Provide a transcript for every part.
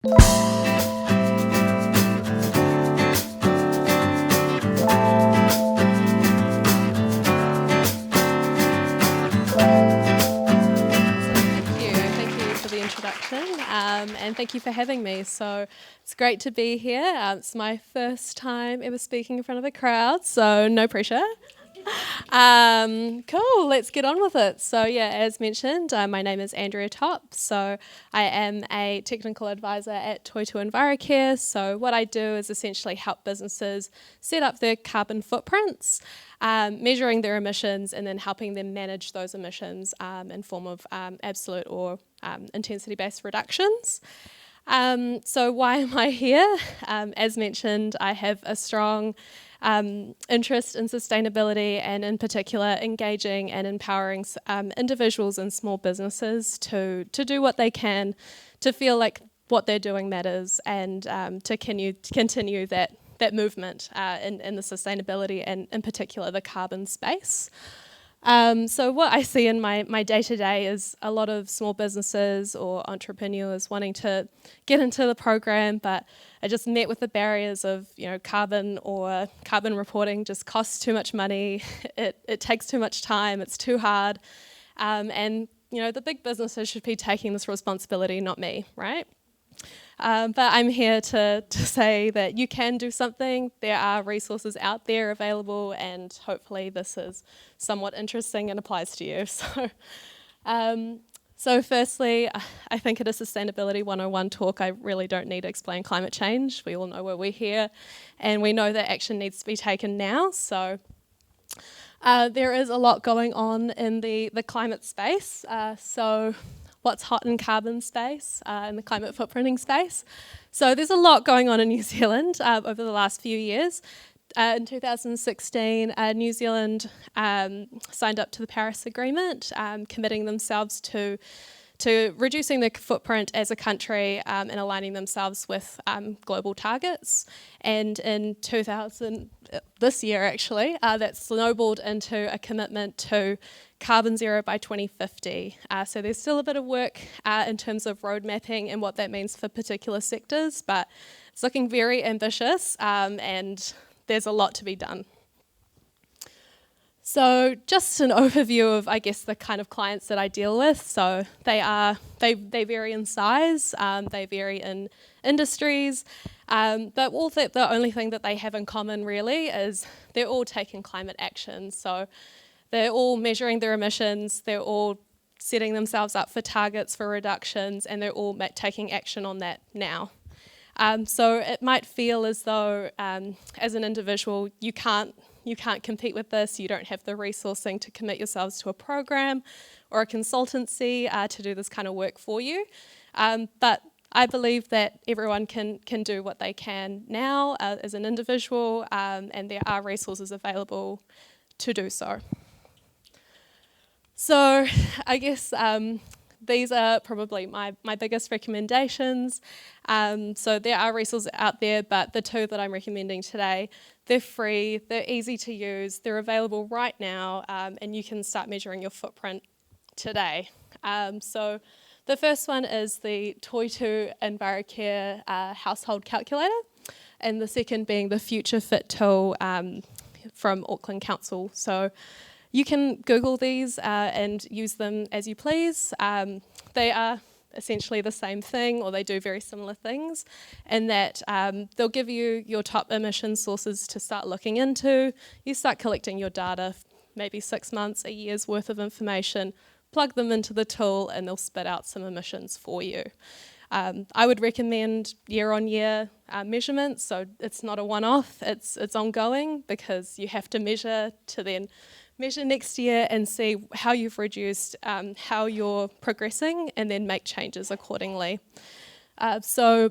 Thank you for the introduction, and thank you for having me. So it's great to be here. It's my first time ever speaking in front of a crowd, so no pressure. Cool, let's get on with it. So yeah, as mentioned, my name is Andrea Topp. So I am a technical advisor at Toitū Envirocare. So what I do is essentially help businesses set up their carbon footprints, measuring their emissions, and then helping them manage those emissions in form of absolute or intensity-based reductions. So why am I here? As mentioned, I have a strong interest in sustainability, and in particular engaging and empowering individuals and small businesses to do what they can to feel like what they're doing matters, and to continue that movement in the sustainability and in particular the carbon space. So what I see in my day-to-day is a lot of small businesses or entrepreneurs wanting to get into the program, but I just met with the barriers of, carbon or carbon reporting just costs too much money, it takes too much time, it's too hard, and the big businesses should be taking this responsibility, not me, right? But I'm here to say that you can do something. There are resources out there available, and hopefully this is somewhat interesting and applies to you. So firstly, I think at a Sustainability 101 talk, I really don't need to explain climate change. We all know why we're here, and we know that action needs to be taken now. So there is a lot going on in the climate space. So what's hot in carbon space, in the climate footprinting space. So there's a lot going on in New Zealand over the last few years. In 2016, New Zealand signed up to the Paris Agreement, committing themselves to reducing their footprint as a country and aligning themselves with global targets. And in this year actually, that snowballed into a commitment to carbon zero by 2050. So there's still a bit of work in terms of road mapping and what that means for particular sectors, but it's looking very ambitious, and there's a lot to be done. So just an overview of, I guess, the kind of clients that I deal with. So they vary in size, they vary in industries, but all the only thing that they have in common really is they're all taking climate action. So they're all measuring their emissions, they're all setting themselves up for targets for reductions, and they're all taking action on that now. So it might feel as though, as an individual, you can't compete with this, you don't have the resourcing to commit yourselves to a program or a consultancy to do this kind of work for you. But I believe that everyone can do what they can now as an individual, and there are resources available to do so. So I guess these are probably my biggest recommendations. So there are resources out there, but the two that I'm recommending today, they're free, they're easy to use, they're available right now, and you can start measuring your footprint today. So the first one is the Toitū Envirocare household calculator, and the second being the Future Fit tool from Auckland Council. So you can Google these and use them as you please. They are essentially the same thing, or they do very similar things, in that they'll give you your top emission sources to start looking into. You start collecting your data, maybe 6 months, a year's worth of information, plug them into the tool, and they'll spit out some emissions for you. I would recommend year-on-year measurements, so it's not a one-off, it's ongoing, because you have to measure to then measure next year and see how you've reduced, how you're progressing, and then make changes accordingly. So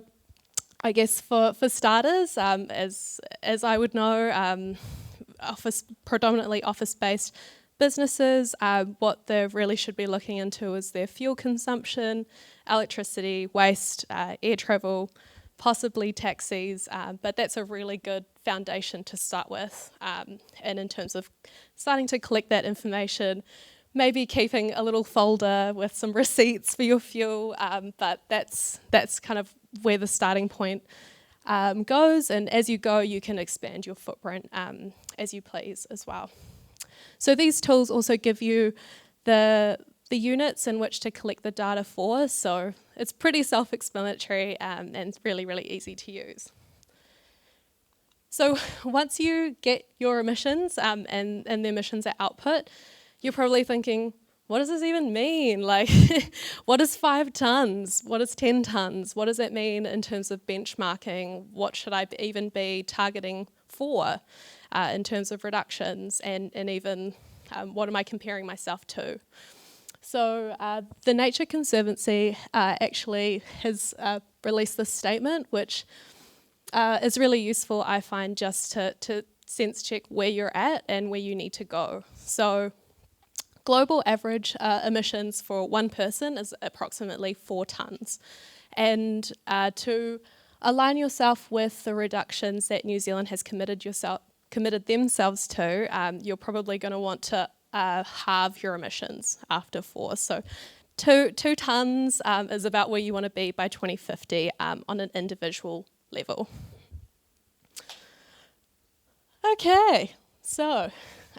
I guess for starters, as I would know, predominantly office-based businesses, what they really should be looking into is their fuel consumption, electricity, waste, air travel, possibly taxis, but that's a really good foundation to start with. And in terms of starting to collect that information, maybe keeping a little folder with some receipts for your fuel, but that's kind of where the starting point goes, and as you go, you can expand your footprint as you please as well. So these tools also give you the units in which to collect the data for, so it's pretty self-explanatory and it's really, really easy to use. So once you get your emissions and the emissions at output, you're probably thinking, what does this even mean? Like, what is 5 tonnes? What is 10 tonnes? What does it mean in terms of benchmarking? What should I even be targeting for in terms of reductions? And even what am I comparing myself to? So the Nature Conservancy actually has released this statement, which is really useful, I find, just to sense check where you're at and where you need to go. So global average emissions for one person is approximately 4 tonnes. And to align yourself with the reductions that New Zealand has committed themselves to, you're probably going to want to halve your emissions after 4. So 2 tonnes is about where you want to be by 2050 on an individual level. Okay, so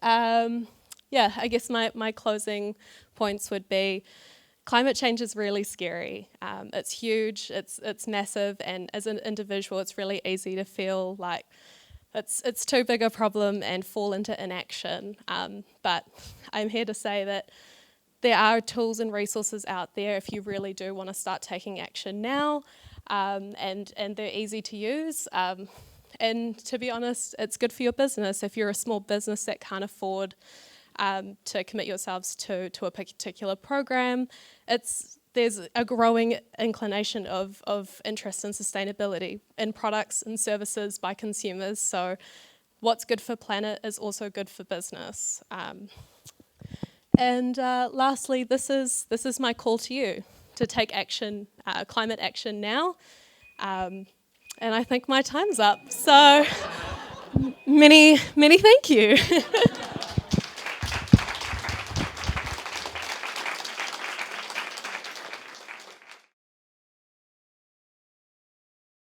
yeah, I guess my closing points would be climate change is really scary. It's huge, it's massive, and as an individual, it's really easy to feel like it's too big a problem and fall into inaction. But I'm here to say that there are tools and resources out there if you really do want to start taking action now, and they're easy to use. And to be honest, it's good for your business. If you're a small business that can't afford to commit yourselves to a particular program, there's a growing inclination of interest in sustainability in products and services by consumers. So what's good for planet is also good for business. And lastly, this is my call to you to take action, climate action now. And I think my time's up. So many thank you.